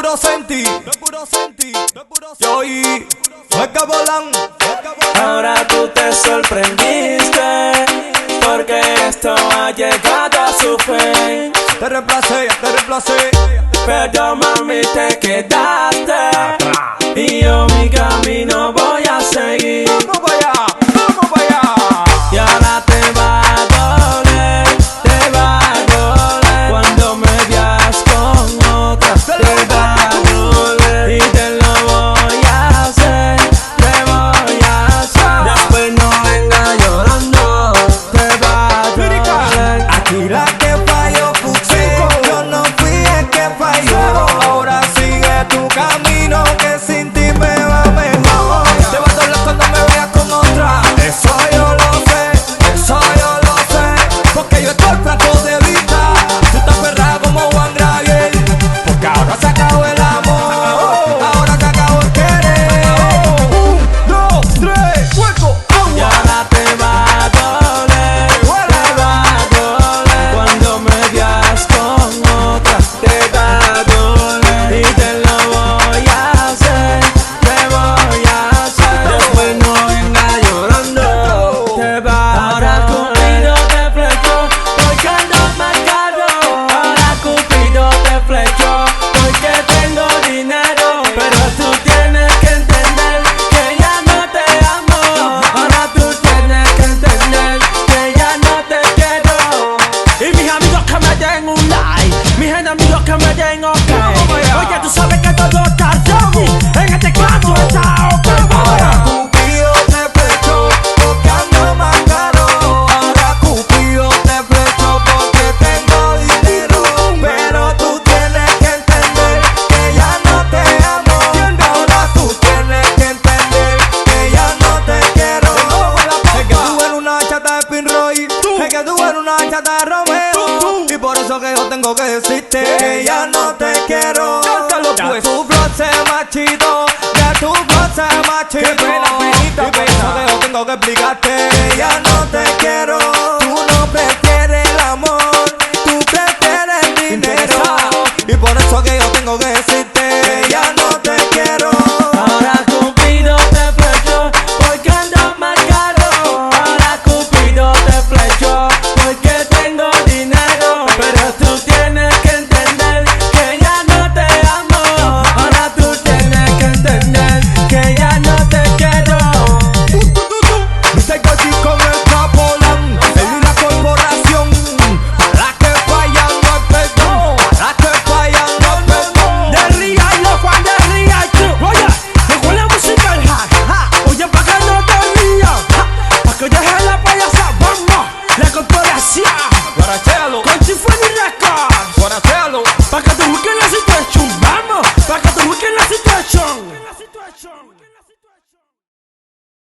puro senti, yo y Hueca Bolán. Ahora tú te sorprendiste, porque esto ha llegado a su fin. Te reemplacé, Pero mami te quedaste, y yo mi camino voy a seguir. Vamos para allá, vamos para allá. Y ahora te va a doler, te va a doler cuando me veas con otra. Te va a doler y te lo voy a hacer, te voy a hacer. Después no venga llorando, te va a doler. Aquí la que falló fuiste, yo no fui el que falló. Ahora sigue tu camino, que sin ti me va mejor. Te va a doler cuando me veas con otra. Eso yo lo sé, porque yo estoy flaco de vista. Tú estás aferrada como Juan Gabriel, porque ahora se acabó el amor, ahora se acabó el querer. 1, 2, 3, fuego, Y agua. ahora te va a doler, te va a doler cuando me veas con otra. Te va a doler y te lo voy a hacer, te voy a hacer. Después no venga llorando, te va a Ahora Cupido te flechó, porque ando más caro. Ahora Cupido te flechó, porque tengo dinero. Pero tú tienes que entender que ya no te amo. Ahora tú tienes que entender que ya no te quiero. Y mis amigos que me den un like, mis enemigos que me den ok. Oye, tú sabes que todo está ready, en este caso está ok. Ahora Cupido te flechó, porque ando más caro. Ahora Cupido te flechó, porque tengo dinero. Pero tú tienes que entender que ya no te amo. Ahora tú tienes que entender que ya no te quiero. Es que tú eres una chata de Pinroy, es que tú eres una chata de Romeo. Y por eso que yo tengo que decirte que ya no te quiero. Ya tu flow se machito, ya tu flow se machito.